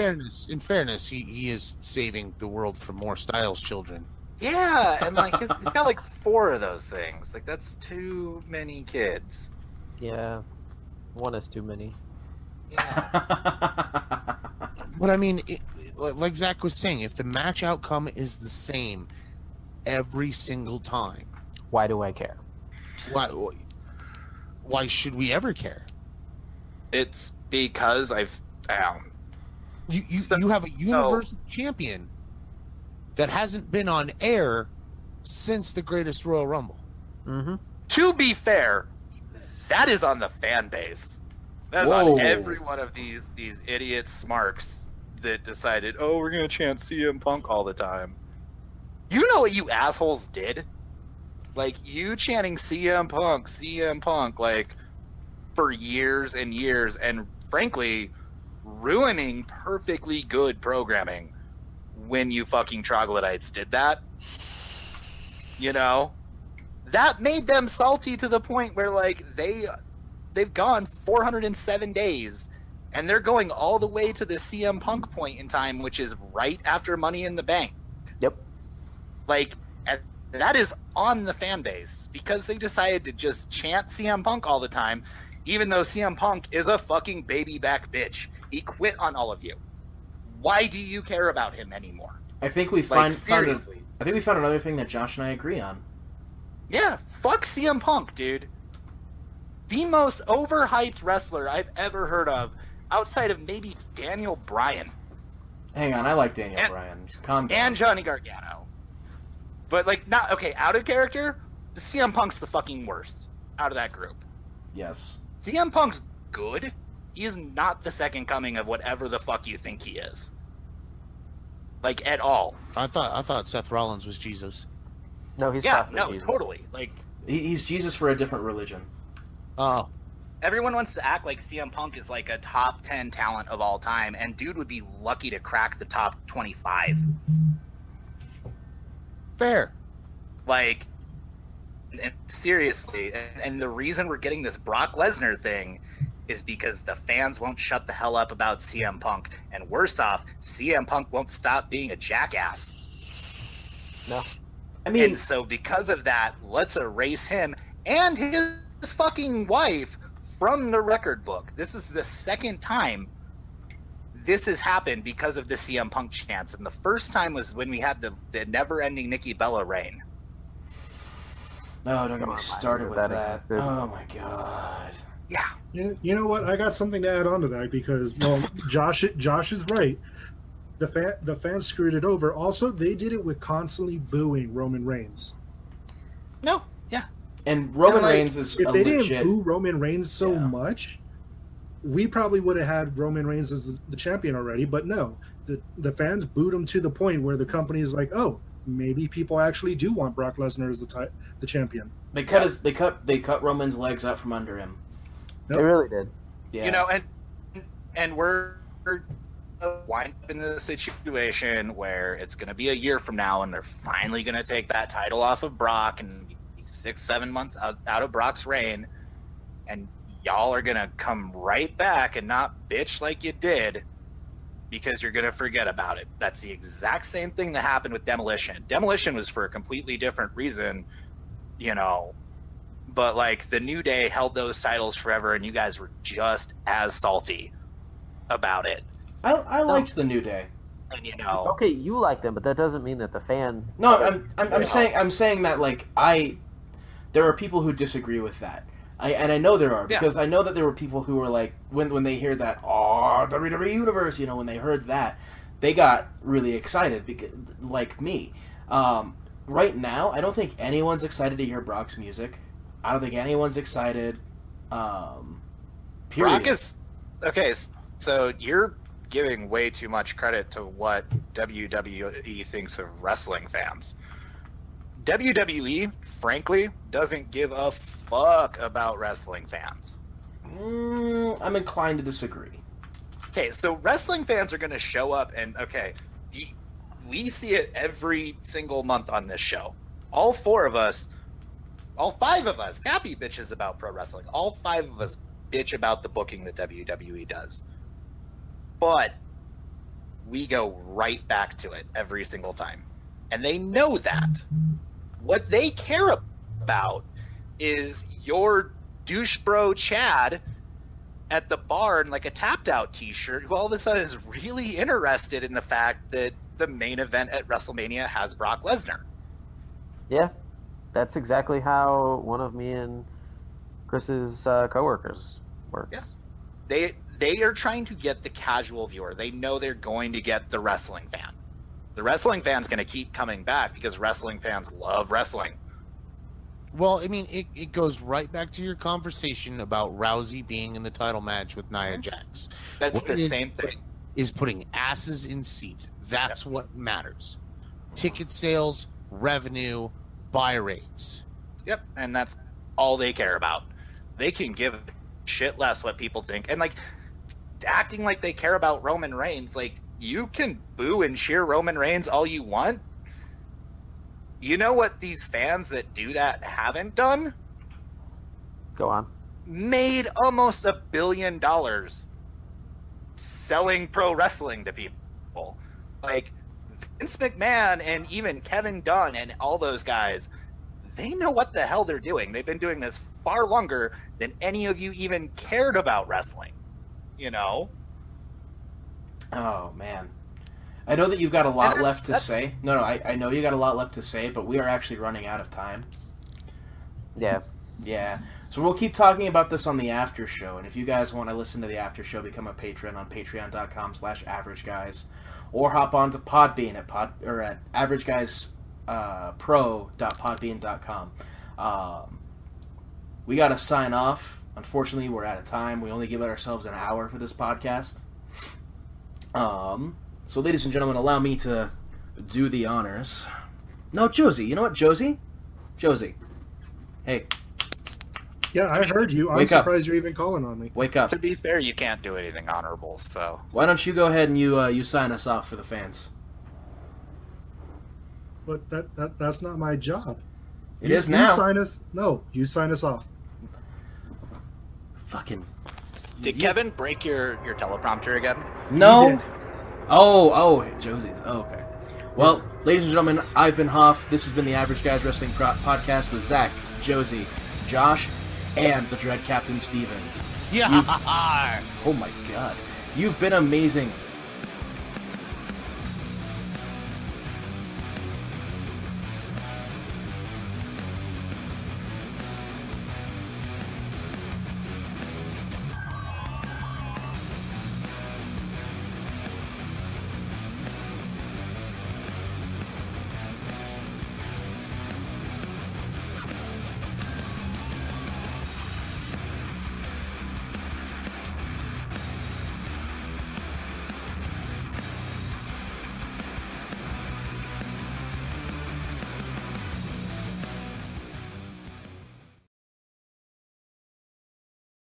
fairness, he is saving the world from more Styles children. yeah, and like he's got like 4 of those things. Like, that's too many kids. Yeah, one is too many. Yeah. But I mean, like Zach was saying, if the match outcome is the same every single time, Why do I care? why should we ever care? It's because I've You have a Universal Champion that hasn't been on air since the Greatest Royal Rumble. Mm-hmm. to be fair, that is on the fan base. That's Whoa. on every one of these idiot smarks that decided, oh, we're gonna chant CM Punk all the time. You know what you assholes did? Like, you chanting CM Punk, like, for years and years, and frankly, ruining perfectly good programming when you fucking troglodytes did that. You know? That made them salty to the point where, like, they've gone 407 days, and they're going all the way to the CM Punk point in time, which is right after Money in the Bank. Yep. Like, and that is on the fan base because they decided to just chant CM Punk all the time, even though CM Punk is a fucking baby back bitch. He quit on all of you. Why do you care about him anymore? I think we Like, found seriously. I think we found another thing that Josh and I agree on. Yeah, fuck CM Punk, dude. The most overhyped wrestler I've ever heard of, outside of maybe Daniel Bryan Hang on, I like Daniel Bryan. Calm down. and Johnny Gargano. But, like, not, okay, out of character, the CM Punk's the fucking worst out of that group. Yes. CM Punk's good. He's not the second coming of whatever the fuck you think he is. Like, at all. I thought Seth Rollins was Jesus. No, he's Yeah, faster than no, Jesus. totally. Like, He's Jesus for a different religion. Oh, everyone wants to act like CM Punk is like a top 10 talent of all time, and dude would be lucky to crack the top 25. fair. Like, and seriously, and the reason we're getting this Brock Lesnar thing is because the fans won't shut the hell up about CM Punk, and worse off, CM Punk won't stop being a jackass. No. I mean, And so because of that, let's erase him and his fucking wife from the record book. This is the second time this has happened because of the CM Punk chants. And the first time was when we had the never-ending Nikki Bella reign. no, don't get me started with that that. existed. Oh my god. Yeah. You know what? I got something to add on to that because, well, Josh is right. The fans screwed it over. Also, they did it with constantly booing Roman Reigns. No. Yeah. And Roman And, like, Reigns is if a they legit. didn't boo Roman Reigns so Yeah. much, we probably would have had Roman Reigns as the champion already. But no, the fans booed him to the point where the company is like, oh, maybe people actually do want Brock Lesnar as the champion. They cut Roman's legs out from under him. Yep. They really did. Yeah. You know, and we're wind up in the situation where it's going to be a year from now and they're finally going to take that title off of Brock and 6-7 months out of Brock's reign, and y'all are going to come right back and not bitch like you did because you're going to forget about it. That's the exact same thing that happened with Demolition. Demolition was for a completely different reason, you know, but like the New Day held those titles forever and you guys were just as salty about it. I liked the New Day. And you know, Okay, you like them, but that doesn't mean that the fan. No, I'm Yeah. saying that like there are people who disagree with that. I know there are because I know that there were people who were like when they hear that WWE Universe, you know, when they heard that, they got really excited because like me. Right now, I don't think anyone's excited to hear Brock's music. I don't think anyone's excited. Period. Brock is okay. So you're giving way too much credit to what WWE thinks of wrestling fans. WWE, frankly, doesn't give a fuck about wrestling fans. I'm inclined to disagree. Okay, so wrestling fans are going to show up and, we see it every single month on this show. All 5 of us, Cappy bitches about pro wrestling. All 5 of us bitch about the booking that WWE does. But we go right back to it every single time. And they know that. What they care about is your douche bro Chad at the bar in like a tapped out t-shirt who all of a sudden is really interested in the fact that the main event at WrestleMania has Brock Lesnar. Yeah, that's exactly how one of me and Chris's coworkers works. Yeah. They are trying to get the casual viewer. They know they're going to get the wrestling fan. The wrestling fan's going to keep coming back because wrestling fans love wrestling. Well, I mean, it goes right back to your conversation about Rousey being in the title match with Nia Jax. That's What the it is same thing. Is putting asses in seats. That's what matters. Ticket sales, revenue, buy rates. Yep, and that's all they care about. They can give a shit less what people think. And, like, acting like they care about Roman Reigns, like, you can boo and cheer Roman Reigns all you want. You know what these fans that do that haven't done? Go on. Made almost $1 billion selling pro wrestling to people. Like, Vince McMahon and even Kevin Dunn and all those guys, they know what the hell they're doing. They've been doing this far longer than any of you even cared about wrestling. You know? Oh, man. I know that you've got a lot left to say. No, I know you got a lot left to say, but we are actually running out of time. Yeah. Yeah. So we'll keep talking about this on the after show, and if you guys want to listen to the after show, become a patron on patreon.com/averageguys, or hop on to Podbean at averageguys.pro.podbean.com. We got to sign off. Unfortunately, we're out of time. We only give ourselves an hour for this podcast. So, ladies and gentlemen, allow me to do the honors. No, Josie. You know what, Josie? Josie. Hey. Yeah, I heard you. I'm Wake up. surprised you're even calling on me. Wake up. To be fair, you can't do anything honorable, so... Why don't you go ahead and you sign us off for the fans? But that's not my job. It is now. You sign us off. Fucking... Did Kevin break your teleprompter again? No. He did. Oh, Josie's. Oh, okay. Well, ladies and gentlemen, I've been Hoff. This has been the Average Guys Wrestling Podcast with Zach, Josie, Josh, and the Dread Captain Stevens. Yeah. Oh my God. You've been amazing.